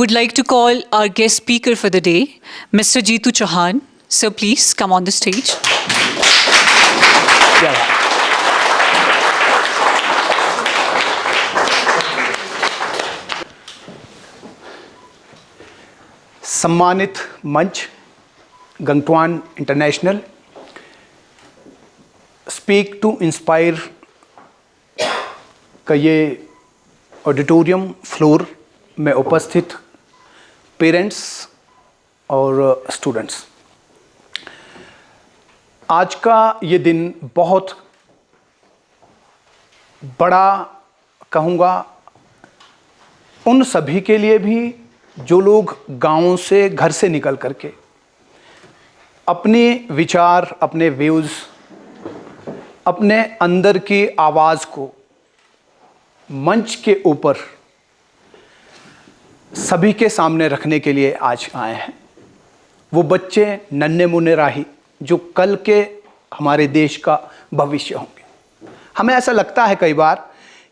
would like to call our guest speaker for the day, Mr. Jeetu Chauhan. Sir, please come on the stage. सम्मानित मंच गंगटवान international speak to inspire का ये auditorium floor में उपस्थित parents और students, आज का ये दिन बहुत बड़ा कहूँगा उन सभी के लिए भी जो लोग गाँव से घर से निकल करके अपने विचार, अपने व्यूज़, अपने अंदर की आवाज़ को मंच के ऊपर सभी के सामने रखने के लिए आज आए हैं। वो बच्चे नन्हे मुन्ने राही जो कल के हमारे देश का भविष्य होंगे। हमें ऐसा लगता है कई बार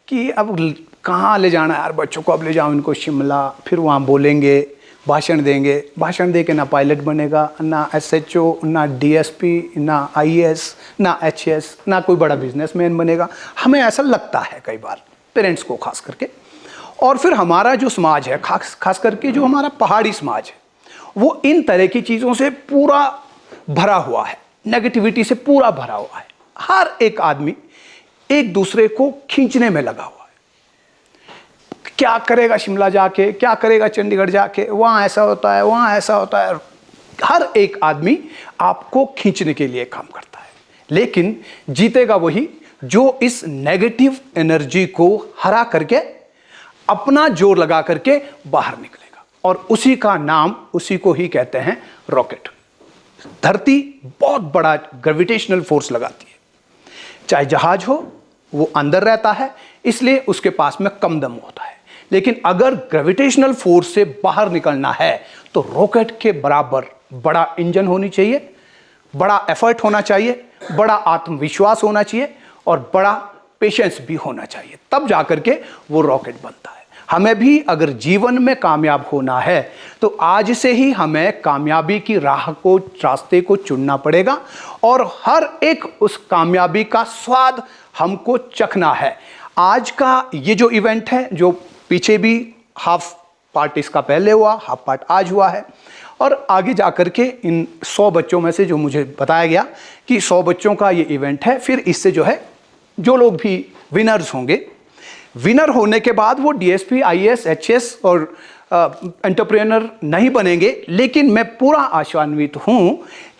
कि अब कहाँ ले जाना है यार बच्चों को, अब ले जाओ इनको शिमला, फिर वहाँ बोलेंगे, भाषण देंगे, भाषण दे के ना पायलट बनेगा, ना एसएचओ, ना डीएसपी, ना आईएएस, ना एचएएस, ना कोई बड़ा बिजनेसमैन बनेगा। हमें ऐसा लगता है कई बार, पेरेंट्स को खास करके। और फिर हमारा जो समाज है, खास करके जो हमारा पहाड़ी समाज है, वो इन तरह की चीज़ों से पूरा भरा हुआ है, नेगेटिविटी से पूरा भरा हुआ है। हर एक आदमी एक दूसरे को खींचने में लगा हुआ है। क्या करेगा शिमला जाके, क्या करेगा चंडीगढ़ जाके, वहाँ ऐसा होता है, वहाँ ऐसा होता है। हर एक आदमी आपको खींचने के लिए काम करता है, लेकिन जीतेगा वही जो इस नेगेटिव एनर्जी को हरा करके अपना जोर लगा करके बाहर निकलेगा। और उसी का नाम, उसी को ही कहते हैं रॉकेट। धरती बहुत बड़ा ग्रेविटेशनल फोर्स लगाती है। चाहे जहाज हो, वो अंदर रहता है, इसलिए उसके पास में कम दम होता है। लेकिन अगर ग्रेविटेशनल फोर्स से बाहर निकलना है तो रॉकेट के बराबर बड़ा इंजन होनी चाहिए, बड़ा एफर्ट होना चाहिए, बड़ा आत्मविश्वास होना चाहिए और बड़ा पेशेंस भी होना चाहिए। तब जाकर के वो रॉकेट बनता है। हमें भी अगर जीवन में कामयाब होना है तो आज से ही हमें कामयाबी की रास्ते को चुनना पड़ेगा और हर एक उस कामयाबी का स्वाद हमको चखना है। आज का ये जो इवेंट है, जो पीछे भी हाफ पार्ट इसका पहले हुआ, हाफ पार्ट आज हुआ है, और आगे जाकर के इन 100 बच्चों में से जो मुझे बताया गया कि 100 बच्चों का ये इवेंट है, फिर इससे जो है जो लोग भी विनर्स होंगे, विनर होने के बाद वो डीएसपी, आईएएस, एचएएस और एंटरप्रेन्योर नहीं बनेंगे, लेकिन मैं पूरा आशान्वित हूं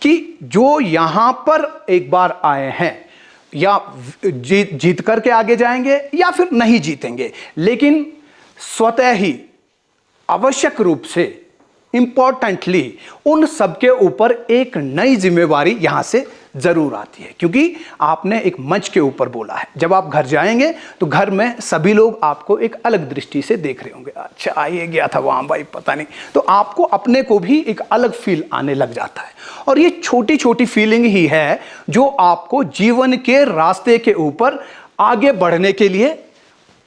कि जो यहां पर एक बार आए हैं या जीत करके आगे जाएंगे या फिर नहीं जीतेंगे, लेकिन स्वतः ही आवश्यक रूप से इंपॉर्टेंटली उन सबके ऊपर एक नई जिम्मेवारी यहां से जरूर आती है। क्योंकि आपने एक मंच के ऊपर बोला है, जब आप घर जाएंगे तो घर में सभी लोग आपको एक अलग दृष्टि से देख रहे होंगे। अच्छा ये गया था वहां भाई, पता नहीं, तो आपको अपने को भी एक अलग फील आने लग जाता है। और ये छोटी छोटी फीलिंग ही है जो आपको जीवन के रास्ते के ऊपर आगे बढ़ने के लिए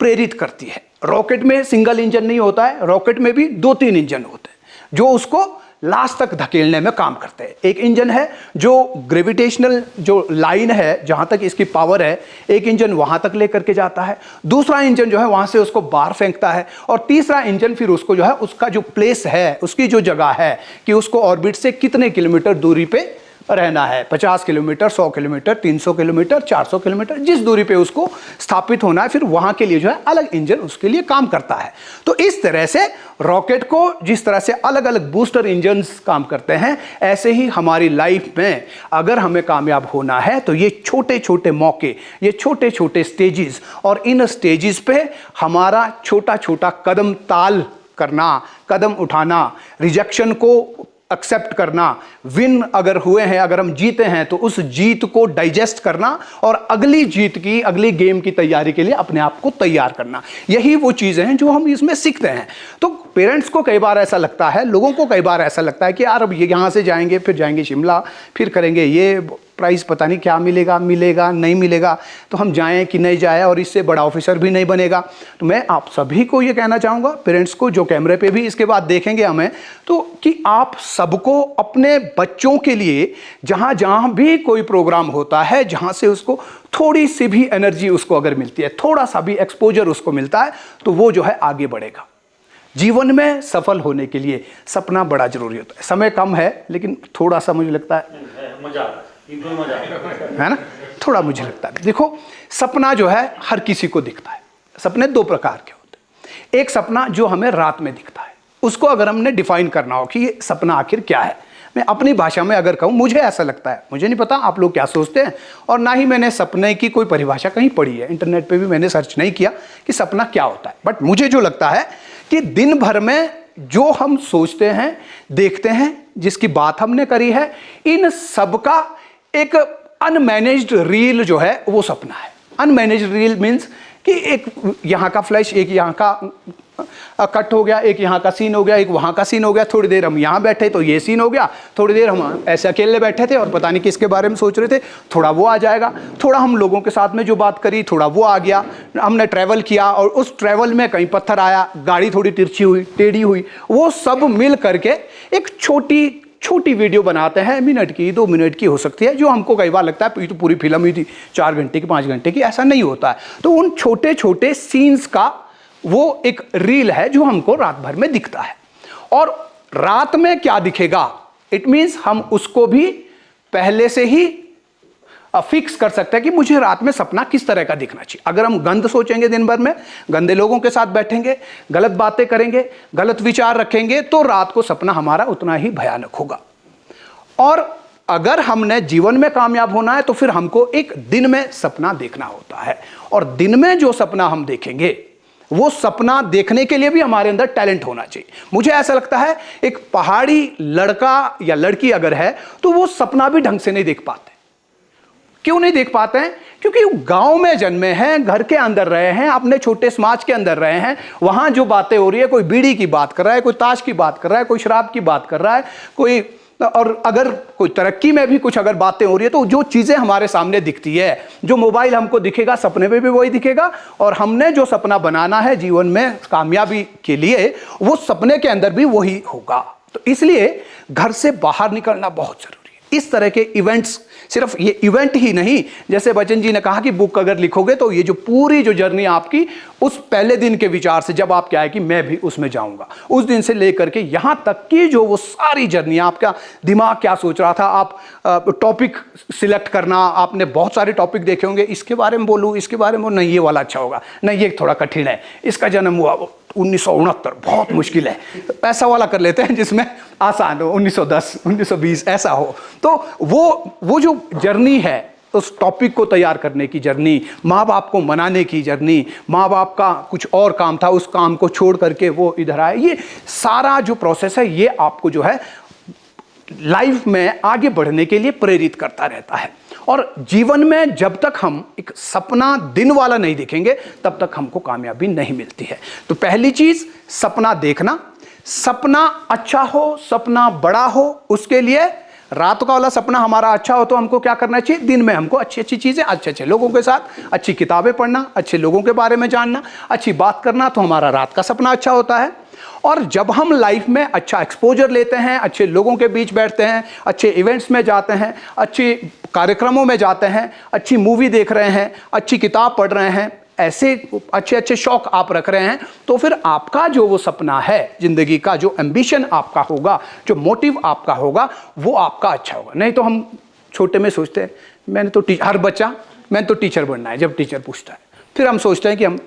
प्रेरित करती है। रॉकेट में सिंगल इंजन नहीं होता है, रॉकेट में भी 2-3 इंजन होते हैं जो उसको लास्ट तक धकेलने में काम करते हैं। एक इंजन है जो ग्रेविटेशनल जो लाइन है, जहां तक इसकी पावर है, एक इंजन वहां तक लेकर के जाता है, दूसरा इंजन जो है वहां से उसको बाहर फेंकता है, और तीसरा इंजन फिर उसको जो है उसका जो प्लेस है, उसकी जो जगह है कि उसको ऑर्बिट से कितने किलोमीटर दूरी पे रहना है, 50 किलोमीटर, 100 किलोमीटर, 300 किलोमीटर, 400 किलोमीटर, जिस दूरी पे उसको स्थापित होना है, फिर वहां के लिए जो है अलग इंजन उसके लिए काम करता है। तो इस तरह से रॉकेट को जिस तरह से अलग अलग बूस्टर इंजन्स काम करते हैं, ऐसे ही हमारी लाइफ में अगर हमें कामयाब होना है तो ये छोटे छोटे मौके, ये छोटे छोटे स्टेजेस, और इन स्टेजेस पे हमारा छोटा छोटा कदम ताल करना, कदम उठाना, रिजेक्शन को एक्सेप्ट करना, विन अगर हुए हैं, अगर हम जीते हैं तो उस जीत को डाइजेस्ट करना और अगली जीत की, अगली गेम की तैयारी के लिए अपने आप को तैयार करना, यही वो चीजें हैं जो हम इसमें सीखते हैं। तो पेरेंट्स को कई बार ऐसा लगता है, लोगों को कई बार ऐसा लगता है कि यार अब ये यहाँ से जाएंगे, फिर जाएंगे शिमला, फिर करेंगे ये प्राइज़ पता नहीं क्या मिलेगा, मिलेगा नहीं मिलेगा, तो हम जाएं कि नहीं जाएं, और इससे बड़ा ऑफिसर भी नहीं बनेगा। तो मैं आप सभी को ये कहना चाहूँगा, पेरेंट्स को जो कैमरे पे भी इसके बाद देखेंगे हमें, तो कि आप सबको अपने बच्चों के लिए जहाँ जहाँ भी कोई प्रोग्राम होता है, जहाँ से उसको थोड़ी सी भी एनर्जी उसको अगर मिलती है, थोड़ा सा भी एक्सपोजर उसको मिलता है, तो वो जो है आगे बढ़ेगा। जीवन में सफल होने के लिए सपना बड़ा जरूरी होता है। समय कम है लेकिन थोड़ा सा मुझे लगता है ना, थोड़ा मुझे लगता है। देखो, सपना जो है हर किसी को दिखता है। सपने दो प्रकार के होते हैं। एक सपना जो हमें रात में दिखता है, उसको अगर हमने डिफाइन करना हो कि ये सपना आखिर क्या है, मैं अपनी भाषा में अगर कहूँ, मुझे ऐसा लगता है, मुझे नहीं पता आप लोग क्या सोचते हैं, और ना ही मैंने सपने की कोई परिभाषा कहीं पढ़ी है, इंटरनेट पे भी मैंने सर्च नहीं किया कि सपना क्या होता है। बट मुझे जो लगता है कि दिन भर में जो हम सोचते हैं, देखते हैं, जिसकी बात हमने करी है, इन सब का एक अनमैनेज्ड रील जो है वो सपना है। अनमैनेज्ड रील मीन्स कि एक यहाँ का फ्लैश, एक यहाँ का कट हो गया, एक यहाँ का सीन हो गया, एक वहाँ का सीन हो गया, थोड़ी देर हम यहाँ बैठे तो ये सीन हो गया, थोड़ी देर हम ऐसे अकेले बैठे थे और पता नहीं किसके बारे में सोच रहे थे, थोड़ा वो आ जाएगा, थोड़ा हम लोगों के साथ में जो बात करी थोड़ा वो आ गया, हमने ट्रैवल किया और उस ट्रैवल में कहीं पत्थर आया, गाड़ी थोड़ी तिरछी हुई, टेढ़ी हुई, वो सब मिल करके एक छोटी वीडियो बनाते हैं, मिनट की, 2 मिनट की हो सकती है, जो हमको कई बार लगता है तो पूरी फिल्म हुई थी 4 घंटे की, 5 घंटे की। ऐसा नहीं होता है। तो उन छोटे छोटे सीन्स का वो एक रील है जो हमको रात भर में दिखता है। और रात में क्या दिखेगा, इट मीन्स हम उसको भी पहले से ही फिक्स कर सकते हैं कि मुझे रात में सपना किस तरह का दिखना चाहिए। अगर हम गंद सोचेंगे दिन भर में, गंदे लोगों के साथ बैठेंगे, गलत बातें करेंगे, गलत विचार रखेंगे, तो रात को सपना हमारा उतना ही भयानक होगा। और अगर हमने जीवन में कामयाब होना है तो फिर हमको एक दिन में सपना देखना होता है। और दिन में जो सपना हम देखेंगे, वो सपना देखने के लिए भी हमारे अंदर टैलेंट होना चाहिए। मुझे ऐसा लगता है एक पहाड़ी लड़का या लड़की अगर है तो वो सपना भी ढंग से नहीं देख पाते। क्यों नहीं देख पाते हैं? क्योंकि गांव में जन्मे हैं, घर के अंदर रहे हैं, अपने छोटे समाज के अंदर रहे हैं। वहां जो बातें हो रही है, कोई बीड़ी की बात कर रहा है, कोई ताश की बात कर रहा है, कोई शराब की बात कर रहा है, कोई, और अगर कोई तरक्की में भी कुछ अगर बातें हो रही है, तो जो चीजें हमारे सामने दिखती है, जो मोबाइल हमको दिखेगा, सपने में भी वही दिखेगा। और हमने जो सपना बनाना है जीवन में कामयाबी के लिए, वो सपने के अंदर भी वही होगा। तो इसलिए घर से बाहर निकलना बहुत जरूरी है। इस तरह के इवेंट्स, सिर्फ ये इवेंट ही नहीं, जैसे बच्चन जी ने कहा कि बुक अगर लिखोगे तो ये जो पूरी जो जर्नी आपकी, उस पहले दिन के विचार से, जब आप क्या है कि मैं भी उसमें जाऊंगा, उस दिन से लेकर के यहां तक की जो वो सारी जर्नी, आपका दिमाग क्या सोच रहा था, आप टॉपिक सिलेक्ट करना, आपने बहुत सारे टॉपिक देखे होंगे, इसके बारे में बोलूँ, इसके बारे में, नहीं ये वाला अच्छा होगा, नहीं ये थोड़ा कठिन है, इसका जन्म हुआ 1969, बहुत मुश्किल है, पैसा वाला कर लेते हैं जिसमें आसान हो, 1910, 1920 ऐसा हो। तो वो जो जर्नी है, उस टॉपिक को तैयार करने की जर्नी, माँ बाप को मनाने की जर्नी, माँ बाप का कुछ और काम था, उस काम को छोड़ करके वो इधर आए, ये सारा जो प्रोसेस है, ये आपको जो है लाइफ में आगे बढ़ने के लिए प्रेरित करता रहता है। और जीवन में जब तक हम एक सपना दिन वाला नहीं देखेंगे, तब तक हमको कामयाबी नहीं मिलती है। तो पहली चीज, सपना देखना, सपना अच्छा हो, सपना बड़ा हो। उसके लिए रात का वाला सपना हमारा अच्छा हो तो हमको क्या करना चाहिए, दिन में हमको अच्छी अच्छी चीजें, अच्छे अच्छे लोगों के साथ अच्छी किताबें पढ़ना, अच्छे लोगों के बारे में जानना, अच्छी बात करना, तो हमारा रात का सपना अच्छा होता है। और जब हम लाइफ में अच्छा एक्सपोजर लेते हैं, अच्छे लोगों के बीच बैठते हैं, अच्छे इवेंट्स में जाते हैं, अच्छे कार्यक्रमों में जाते हैं, अच्छी मूवी देख रहे हैं, अच्छी किताब पढ़ रहे हैं, ऐसे अच्छे अच्छे शौक आप रख रहे हैं, तो फिर आपका जो वो सपना है जिंदगी का, जो एम्बिशन आपका होगा, जो मोटिव आपका होगा, वो आपका अच्छा होगा। नहीं तो हम छोटे में सोचते हैं, मैंने तो हर बच्चा मैंने तो टीचर बनना है, जब टीचर पूछता है, फिर हम सोचते हैं कि हम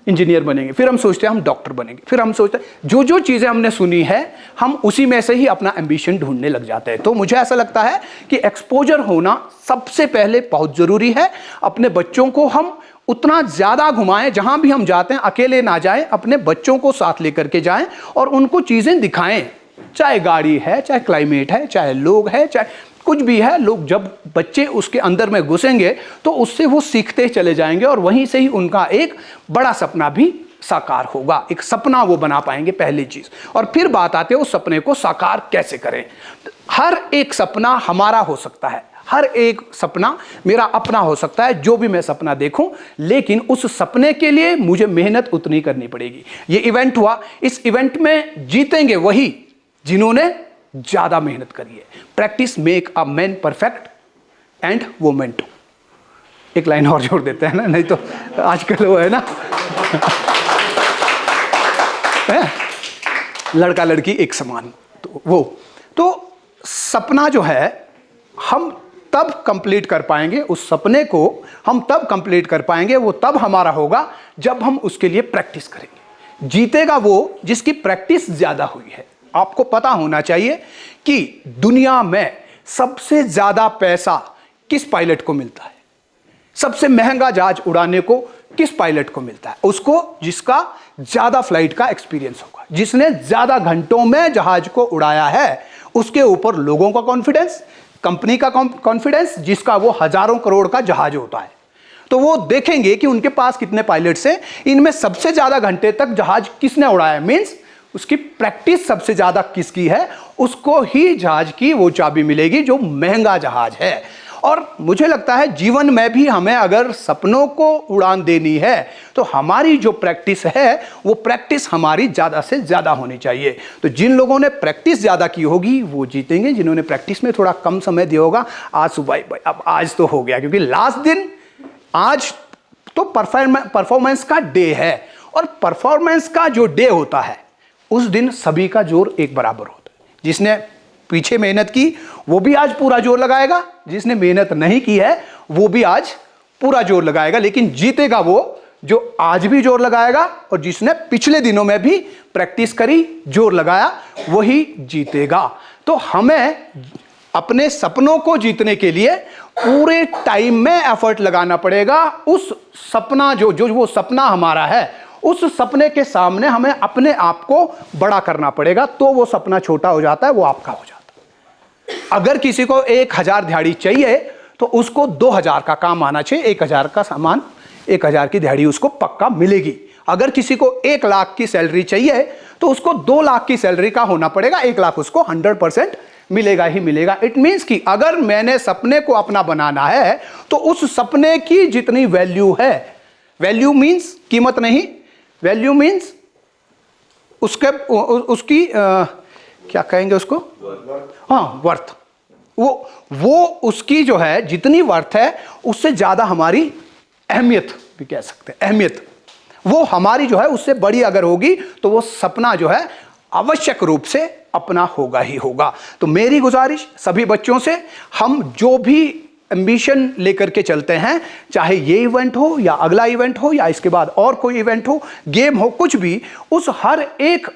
इंजीनियर बनेंगे, फिर हम सोचते हैं हम डॉक्टर बनेंगे, फिर हम सोचते हैं जो जो चीज़ें हमने सुनी है, हम उसी में से ही अपना एम्बिशन ढूंढने लग जाते हैं। तो मुझे ऐसा लगता है कि एक्सपोजर होना सबसे पहले बहुत ज़रूरी है। अपने बच्चों को हम उतना ज़्यादा घुमाएं, जहाँ भी हम जाते हैं अकेले ना जाएं, अपने बच्चों को साथ लेकर के जाएं और उनको चीज़ें दिखाएं, चाहे गाड़ी है, चाहे क्लाइमेट है, चाहे लोग है, चाहे कुछ भी है। लोग, जब बच्चे उसके अंदर में घुसेंगे तो उससे वो सीखते चले जाएंगे और वहीं से ही उनका एक बड़ा सपना भी साकार होगा, एक सपना वो बना पाएंगे, पहली चीज़। और फिर बात आती है उस सपने को साकार कैसे करें। हर एक सपना हमारा हो सकता है, हर एक सपना मेरा अपना हो सकता है, जो भी मैं सपना देखूं, लेकिन उस सपने के लिए मुझे मेहनत उतनी करनी पड़ेगी। ये इवेंट हुआ, इस इवेंट में जीतेंगे वही जिन्होंने ज्यादा मेहनत करी है। Practice make a man perfect and women too. एक लाइन और जोड़ देते हैं ना, नहीं तो आजकल वो है ना लड़का लड़की एक समान, तो वो तो सपना जो है हम तब कंप्लीट कर पाएंगे, उस सपने को हम तब कंप्लीट कर पाएंगे, वो तब हमारा होगा जब हम उसके लिए प्रैक्टिस करेंगे। जीतेगा वो जिसकी प्रैक्टिस ज्यादा हुई है। आपको पता होना चाहिए कि दुनिया में सबसे ज्यादा पैसा किस पायलट को मिलता है, सबसे महंगा जहाज उड़ाने को किस पायलट को मिलता है? उसको जिसका ज्यादा फ्लाइट का एक्सपीरियंस होगा, जिसने ज्यादा घंटों में जहाज को उड़ाया है, उसके ऊपर लोगों का कॉन्फिडेंस, कंपनी का कॉन्फिडेंस, जिसका वो हजारों करोड़ का जहाज होता है। तो वो देखेंगे कि उनके पास कितने पायलट्स हैं, इनमें सबसे ज्यादा घंटे तक जहाज किसने उड़ाया, मींस उसकी प्रैक्टिस सबसे ज्यादा किसकी है, उसको ही जहाज की वो चाबी मिलेगी जो महंगा जहाज है। और मुझे लगता है जीवन में भी हमें अगर सपनों को उड़ान देनी है तो हमारी जो प्रैक्टिस है वो प्रैक्टिस हमारी ज़्यादा से ज़्यादा होनी चाहिए। तो जिन लोगों ने प्रैक्टिस ज़्यादा की होगी वो जीतेंगे, जिन्होंने प्रैक्टिस में थोड़ा कम समय दिया होगा, आज सुबह अब आज तो हो गया क्योंकि लास्ट दिन, आज तो परफॉर्मेंस का डे है, और परफॉर्मेंस का जो डे होता है उस दिन सभी का जोर एक बराबर होता है। जिसने पीछे मेहनत की वो भी आज पूरा जोर लगाएगा, जिसने मेहनत नहीं की है वो भी आज पूरा जोर लगाएगा, लेकिन जीतेगा वो जो आज भी जोर लगाएगा, और जिसने पिछले दिनों में भी प्रैक्टिस करी, जोर लगाया, वही जीतेगा। तो हमें अपने सपनों को जीतने के लिए पूरे टाइम में एफर्ट लगाना पड़ेगा। उस सपना जो वो सपना हमारा है, उस सपने के सामने हमें अपने आप को बड़ा करना पड़ेगा, तो वो सपना छोटा हो जाता है, वो आपका हो जाता है। अगर किसी को 1000 दिहाड़ी चाहिए तो उसको 2000 का काम आना चाहिए, 1000 का सामान, 1000 की दिहाड़ी उसको पक्का मिलेगी। अगर किसी को 1 लाख की सैलरी चाहिए तो उसको 2 लाख की सैलरी का होना पड़ेगा, 1 लाख उसको 100% मिलेगा ही मिलेगा। इट मीन्स कि अगर मैंने सपने को अपना बनाना है तो उस सपने की जितनी वैल्यू है, वैल्यू मीन्स कीमत नहीं, वैल्यू मीन्स उसकी क्या कहेंगे उसको, हाँ वर्थ, वो उसकी जो है जितनी वर्थ है उससे ज्यादा हमारी अहमियत भी कह सकते हैं, अहमियत वो हमारी जो है उससे बड़ी अगर होगी तो वो सपना जो है आवश्यक रूप से अपना होगा ही होगा। तो मेरी गुजारिश सभी बच्चों से, हम जो भी एम्बिशन लेकर के चलते हैं, चाहे ये इवेंट हो या अगला इवेंट हो या इसके बाद और कोई इवेंट हो, गेम हो, कुछ भी, उस हर एक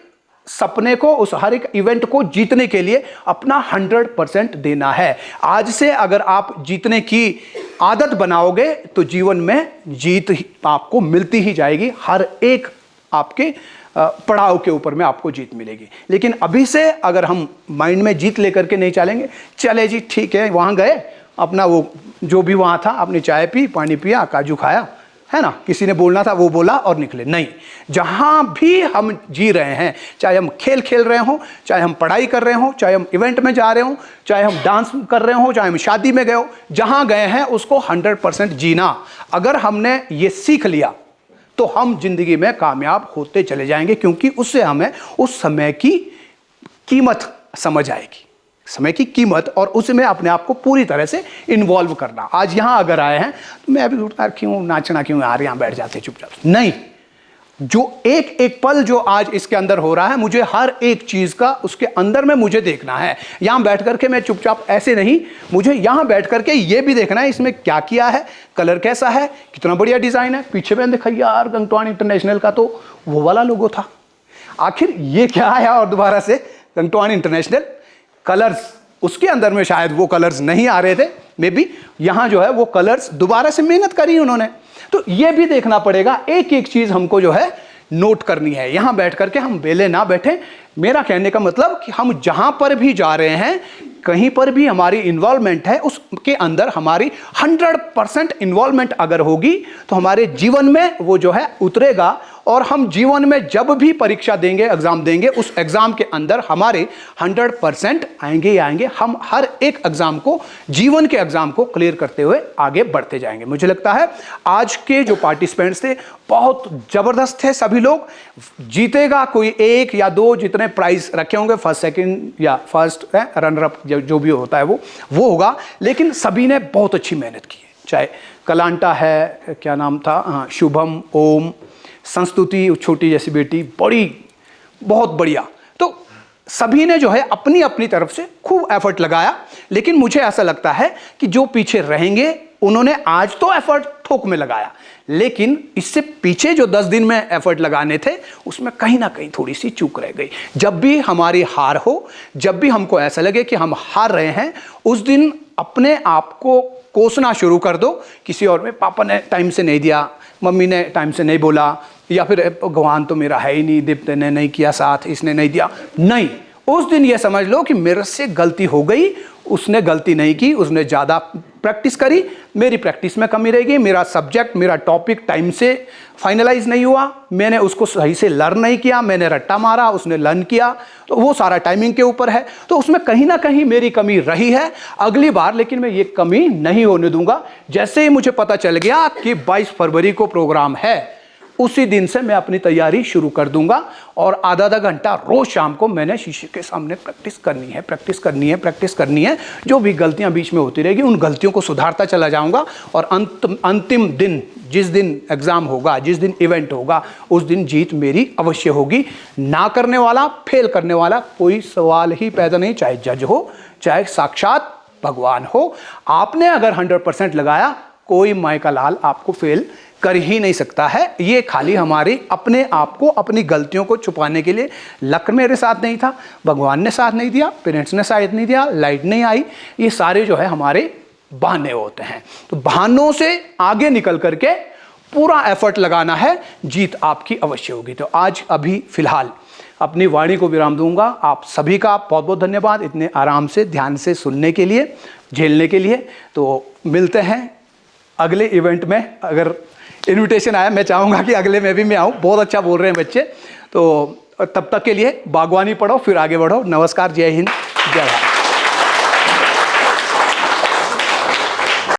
सपने को, उस हर एक इवेंट को जीतने के लिए अपना 100% देना है। आज से अगर आप जीतने की आदत बनाओगे तो जीवन में जीत आपको मिलती ही जाएगी, हर एक आपके पड़ाव के ऊपर में आपको जीत मिलेगी। लेकिन अभी से अगर हम माइंड में जीत लेकर के नहीं चलेंगे, चले जी ठीक है वहाँ गए, अपना वो जो भी वहाँ था, आपने चाय पी, पानी पिया, काजू खाया, है ना, किसी ने बोलना था वो बोला और निकले। नहीं, जहां भी हम जी रहे हैं, चाहे हम खेल खेल रहे हो, चाहे हम पढ़ाई कर रहे हो, चाहे हम इवेंट में जा रहे हो, चाहे हम डांस कर रहे हो, चाहे हम शादी में गए हो, जहां गए हैं उसको 100% जीना अगर हमने ये सीख लिया तो हम जिंदगी में कामयाब होते चले जाएंगे, क्योंकि उससे हमें उस समय की कीमत समझ आएगी, समय की कीमत, और उसमें अपने आप को पूरी तरह से इन्वॉल्व करना। आज यहाँ अगर आए हैं तो मैं अभी उठता क्यों नाचना, क्यों यार यहाँ बैठ जाते चुपचाप, नहीं, जो एक एक पल जो आज इसके अंदर हो रहा है, मुझे हर एक चीज का उसके अंदर में मुझे देखना है। यहाँ बैठ करके मैं चुपचाप ऐसे नहीं, मुझे यहाँ बैठ करके ये भी देखना है इसमें क्या किया है, कलर कैसा है, कितना बढ़िया डिजाइन है, पीछे में देखा यार गंगटोआन इंटरनेशनल का तो वो वाला लोगो था, आखिर ये क्या है, और दोबारा से गंगटोआन इंटरनेशनल कलर्स, उसके अंदर में शायद वो कलर्स नहीं आ रहे थे, मे बी यहाँ जो है वो कलर्स दोबारा से मेहनत करी उन्होंने। तो ये भी देखना पड़ेगा, एक एक चीज हमको जो है नोट करनी है। यहाँ बैठ करके हम बेले ना बैठे, मेरा कहने का मतलब कि हम जहां पर भी जा रहे हैं, कहीं पर भी हमारी इन्वॉल्वमेंट है, उसके अंदर हमारी 100% इन्वॉल्वमेंट अगर होगी तो हमारे जीवन में वो जो है उतरेगा। और हम जीवन में जब भी परीक्षा देंगे, एग्जाम देंगे, उस एग्जाम के अंदर हमारे 100% आएंगे ही आएंगे। हम हर एक एग्जाम को, जीवन के एग्जाम को क्लियर करते हुए आगे बढ़ते जाएंगे। मुझे लगता है आज के जो पार्टिसिपेंट्स थे बहुत जबरदस्त थे। सभी लोग, जीतेगा कोई एक या दो, जितने प्राइज रखे होंगे, फर्स्ट सेकंड या फर्स्ट रनर अप जो भी होता है वो होगा, लेकिन सभी ने बहुत अच्छी मेहनत की है। चाहे कलांटा है, क्या नाम था, हाँ, शुभम, ओम, संस्तुति, छोटी जैसी बेटी, बड़ी बहुत बढ़िया। तो सभी ने जो है अपनी अपनी तरफ से खूब एफर्ट लगाया। लेकिन मुझे ऐसा लगता है कि जो पीछे रहेंगे उन्होंने आज तो एफर्ट थोक में लगाया, लेकिन इससे पीछे जो 10 दिन में एफर्ट लगाने थे उसमें कहीं ना कहीं थोड़ी सी चूक रह गई। जब भी हमारी हार हो, जब भी हमको ऐसा लगे कि हम हार रहे हैं, उस दिन अपने आप को कोसना शुरू कर दो। किसी और में, पापा ने टाइम से नहीं दिया, मम्मी ने टाइम से नहीं बोला, या फिर भगवान तो मेरा है ही नहीं, दीप्त ने नहीं किया साथ, इसने नहीं दिया। नहीं, उस दिन ये समझ लो कि मेरे से गलती हो गई, उसने गलती नहीं की, उसने ज़्यादा प्रैक्टिस करी, मेरी प्रैक्टिस में कमी रह गई, मेरा सब्जेक्ट, मेरा टॉपिक टाइम से फाइनलाइज नहीं हुआ, मैंने उसको सही से लर्न नहीं किया, मैंने रट्टा मारा, उसने लर्न किया, तो वो सारा टाइमिंग के ऊपर है। तो उसमें कहीं ना कहीं मेरी कमी रही है। अगली बार लेकिन मैं ये कमी नहीं होने दूंगा। जैसे ही मुझे पता चल गया कि 22 फरवरी को प्रोग्राम है, उसी दिन से मैं अपनी तैयारी शुरू कर दूंगा और आधा आधा घंटा रोज शाम को मैंने शीशे के सामने प्रैक्टिस करनी है, प्रैक्टिस करनी है, प्रैक्टिस करनी है। जो भी गलतियां बीच में होती रहेगी उन गलतियों को सुधारता चला जाऊंगा। और अंतिम दिन, जिस दिन एग्जाम होगा, जिस दिन इवेंट होगा, उस दिन जीत मेरी अवश्य होगी। ना करने वाला, फेल करने वाला कोई सवाल ही पैदा नहीं, चाहे जज हो, चाहे साक्षात भगवान हो। आपने अगर 100% लगाया, कोई माय का लाल आपको फेल कर ही नहीं सकता है। ये खाली हमारी अपने आप को, अपनी गलतियों को छुपाने के लिए। लक मेरे साथ नहीं था, भगवान ने साथ नहीं दिया, पेरेंट्स ने साथ नहीं दिया, लाइट नहीं आई, ये सारे जो है हमारे बहाने होते हैं। तो बहानों से आगे निकल करके पूरा एफर्ट लगाना है, जीत आपकी अवश्य होगी। तो आज अभी फिलहाल अपनी वाणी को विराम दूंगा। आप सभी का बहुत बहुत धन्यवाद इतने आराम से, ध्यान से सुनने के लिए, झेलने के लिए। तो मिलते हैं अगले इवेंट में। अगर इनविटेशन आया, मैं चाहूँगा कि अगले में भी मैं आऊँ। बहुत अच्छा बोल रहे हैं बच्चे। तो तब तक के लिए बागवानी पढ़ो, फिर आगे बढ़ो। नमस्कार, जय हिंद, जय भारत।